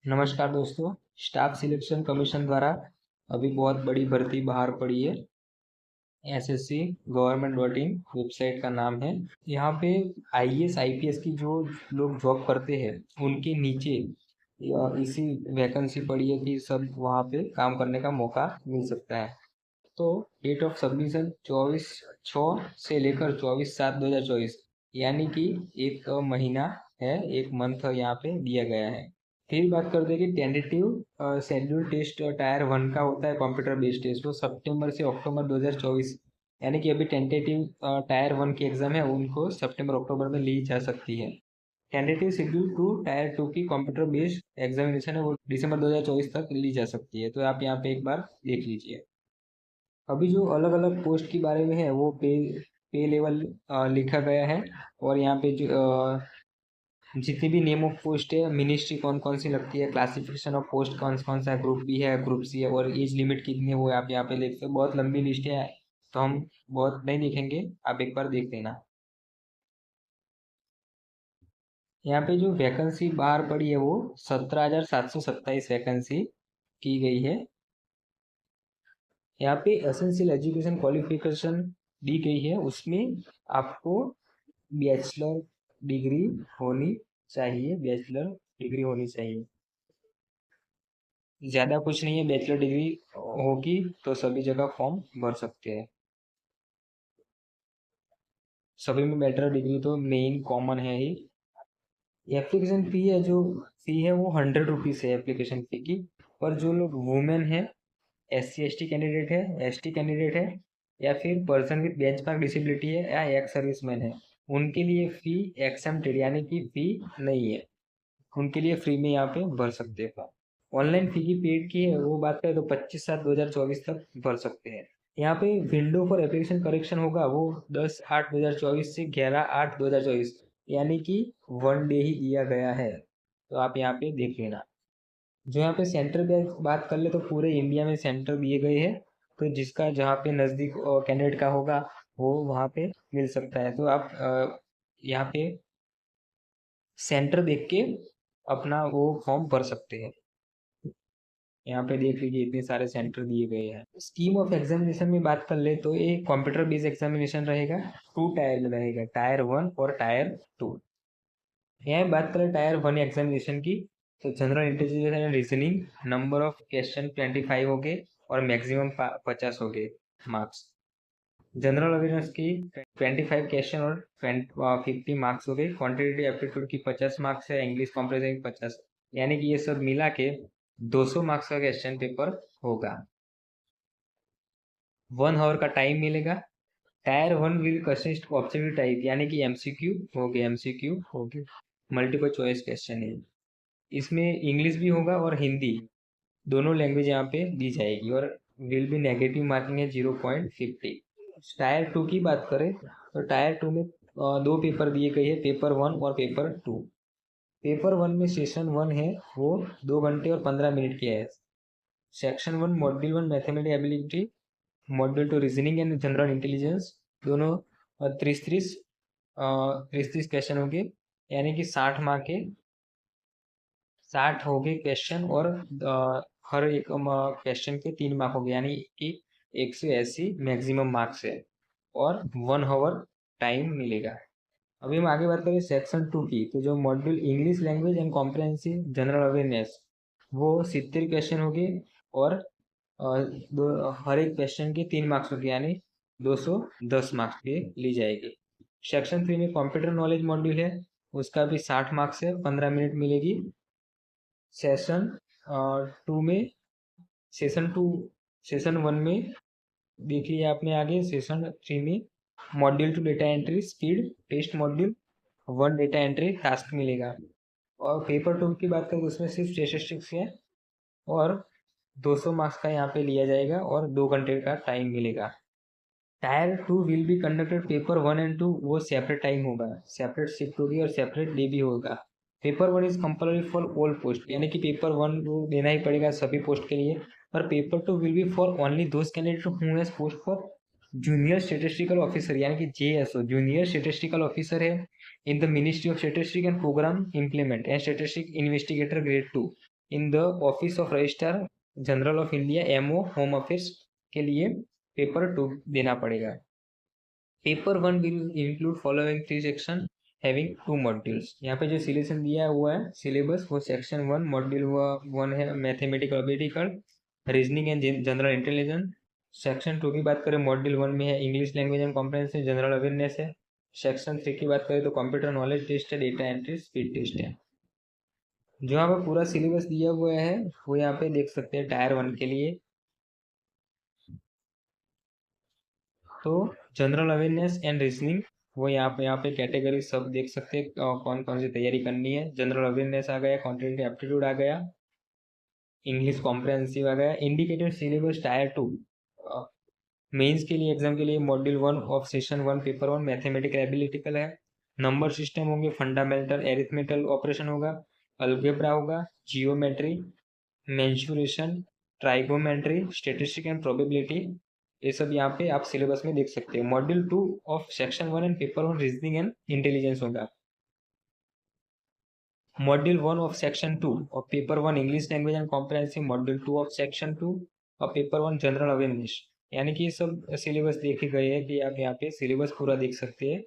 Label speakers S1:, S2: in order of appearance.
S1: नमस्कार दोस्तों। Staff selection commission द्वारा अभी बहुत बड़ी भर्ती बाहर पड़ी है। एसएससी गवर्नमेंट.इन वेबसाइट का नाम है। यहाँ पे आईएएस आईपीएस की जो लोग जॉब करते हैं उनके नीचे इसी वैकेंसी पड़ी है कि सब वहाँ पे काम करने का मौका मिल सकता है। तो डेट ऑफ सबमिशन 24/6 से लेकर 24/7/2024 यानी कि एक महीना है, एक मंथ यहाँ पे दिया गया है। फिर बात करते हैं कि टेंटेटिव शेड्यूल टेस्ट टायर 1 का होता है कंप्यूटर बेस्ड टेस्ट, वो सितंबर से अक्टूबर 2024 यानी कि अभी टेंटेटिव टायर 1 की एग्जाम है उनको सितंबर अक्टूबर में ली जा सकती है। टेंटेटिव शेड्यूल 2 टायर 2 की कंप्यूटर बेस्ड एग्जामिनेशन है वो दिसंबर 2024 तक ली जा सकती है। तो आप यहाँ पे एक बार देख लीजिए। अभी जो अलग अलग पोस्ट के बारे में है वो पे लेवल लिखा गया है। और यहाँ पे जो जितनी भी नेम ऑफ पोस्ट है, मिनिस्ट्री कौन कौन सी लगती है, क्लासिफिकेशन ऑफ पोस्ट कौन कौन सा है, ग्रुप बी है, ग्रुप सी है, और एज लिमिट कितनी है वो आप यहाँ पे देखते हो। बहुत लंबी लिस्ट है तो हम बहुत नहीं देखेंगे, आप एक बार देख लेना। यहाँ पे जो वैकेंसी बाहर पड़ी है वो 17,727 वैकेंसी की गई है। यहाँ पे एसेंशियल एजुकेशन क्वालिफिकेशन दी गई है, उसमें आपको बैचलर डिग्री होनी चाहिए, बैचलर डिग्री होनी चाहिए। ज़्यादा कुछ नहीं है, बैचलर डिग्री होगी तो सभी जगह फॉर्म भर सकते हैं। सभी में बैचलर डिग्री तो मेन कॉमन है ही। एप्लीकेशन फी है, जो फी है वो 100 रुपीज़ है एप्लीकेशन फी की। पर जो लोग वुमेन है, SC ST कैंडिडेट है, ST कैंडिडेट है, या फिर पर्सन विद बेंचमार्क डिसेबिलिटी है, या एक्स सर्विसमैन है, उनके लिए फ़ी एक्सेम्प्टेड यानी कि फ़ी नहीं है, उनके लिए फ्री में यहाँ पे भर सकते हैं। ऑनलाइन फी की पेड की है वो बात करें तो 25/7/2024 तक भर सकते हैं। यहाँ पे विंडो फॉर एप्लीकेशन करेक्शन होगा वो 10/8/2024 से 11/8/2024 यानी कि 1 डे ही दिया गया है। तो आप यहाँ पे देख लेना। जो यहाँ पे सेंटर की बात कर ले तो पूरे इंडिया में सेंटर दिए गए हैं। तो जिसका जहाँ पे नज़दीक कैंडिडेट का होगा वो वहाँ पे मिल सकता है। तो आप यहाँ पे सेंटर देख के अपना वो फॉर्म भर सकते हैं। यहाँ पे देख लीजिए इतने सारे सेंटर दिए गए हैं। स्कीम ऑफ एग्जामिनेशन में बात कर ले तो ये कंप्यूटर बेस्ड एग्जामिनेशन रहेगा। 2 टायर में रहेगा, टायर 1 और टायर 2। यहाँ बात करें टायर 1 एग्जामिनेशन की तो general intelligence and reasoning number of question 25 हो गए और मैक्सिमम 50 हो गए मार्क्स। जनरल अवेयरनेस की 25 क्वेश्चन और 50 मार्क्स हो गए। क्वांटिटेटिव एप्टीट्यूड की 50 मार्क्स है, इंग्लिश कॉम्प्रिहेंशन की 50, यानी कि ये सब मिला के 200 मार्क्स का क्वेश्चन पेपर होगा। 1 आवर का टाइम मिलेगा। Tyre 1 will consist objective type यानी कि MCQ हो गए, MCQ हो गए, मल्टीपल चॉइस क्वेश्चन है। इसमें इंग्लिश भी होगा और हिंदी दोनों लैंग्वेज यहाँ पे दी जाएगी, और विल भी नेगेटिव मार्किंग है 0.50। टायर 2 की बात करें तो टायर 2 में 2 पेपर दिए गए हैं, पेपर 1 और पेपर 2। पेपर 1 में सेशन 1 है वो 2 घंटे और 15 मिनट की है। Section 1 module 1 mathematic ability, module 2 reasoning and general intelligence, दोनों 30 क्वेश्चन होंगे, यानी कि 60 मार्क के 60 हो गए क्वेश्चन, और हर एक क्वेश्चन के 3 मार्क हो गए, यानी कि 180 मैक्सिमम मार्क्स है, और 1 आवर टाइम मिलेगा। अभी हम आगे बात करें सेक्शन 2 की, तो जो module English language and comprehensive general awareness वो 70 क्वेश्चन हो गए, और हर एक क्वेश्चन के 3 मार्क्स हो गए, यानी 210 मार्क्स के ली जाएगी। सेक्शन 3 में कंप्यूटर नॉलेज मॉड्यूल है, उसका भी 60 मार्क्स है, 15 मिनट मिलेगी। सेशन 2 में सेशन 1 में देख लिया आपने आगे। सेशन 3 में module 2 data entry speed test, module 1 data entry task मिलेगा। और पेपर 2 की बात करें तो उसमें सिर्फ स्टेटिस्टिक्स है, और 200 मार्क्स का यहाँ पे लिया जाएगा, और 2 घंटे का टाइम मिलेगा। Tyre 2 will be conducted, paper 1 and 2 वो सेपरेट टाइम होगा, सेपरेट शिफ्ट होगी और सेपरेट डे भी होगा। Paper 1 is compulsory for all post, यानी कि पेपर 1 वो देना ही पड़ेगा सभी पोस्ट के लिए। पर paper 2 will be for only those candidate who has post for junior statistical officer, यानी कि JSO जूनियर स्टेटिस्टिकल ऑफिसर है in the ministry of statistic and program implement and statistic investigator grade 2। In the office of registrar general of India MO home office के लिए paper 2 देना पड़ेगा। Paper 1 will include following 3 section having 2 modules. यहाँ पे जो selection दिया हुआ है सिलेबस वो सेक्शन 1 मॉड्यूल 1 है mathematical ability, reasoning and general intelligence. Section 2 की बात करें मॉड्यूल 1 में है English language and comprehension general awareness है। सेक्शन 3 की बात करें तो कंप्यूटर नॉलेज टेस्ट है, डेटा एंट्री, स्पीड टेस्ट है। जो यहाँ पे पूरा सिलेबस दिया हुआ है वो यहाँ पे देख सकते हैं टायर 1 के लिए। तो जनरल अवेयरनेस एंड रीजनिंग वो यहाँ पे कैटेगरी सब देख सकते हैं कौन कौन सी तैयारी करनी है। जनरल अवेयरनेस आ गया, क्वांटिटेटिव एप्टीट्यूड आ गया, इंग्लिश कॉम्प्रिहेंसिव आ गया। इंडिकेटेड सिलेबस टायर 2 मेंस के लिए एग्जाम के लिए module 1 of session 1 paper 1 mathematical analytical है। नंबर सिस्टम होंगे, फंडामेंटल एरिथमेटिकल ऑपरेशन होगा, अलजेब्रा होगा, geometry, mensuration, trigonometry, statistic and probability, ये सब यहाँ पे आप सिलेबस में देख सकते हैं। Module 2 of section 1 and paper 1 reasoning and intelligence होगा। मॉड्यूल 1 ऑफ सेक्शन 2 और paper 1 English language and comprehensive, module 2 of section 2 और पेपर 1 जनरल अवेयरनेस। यानी कि ये सब सिलेबस देखे गए हैं कि आप यहाँ पे सिलेबस पूरा देख सकते हैं।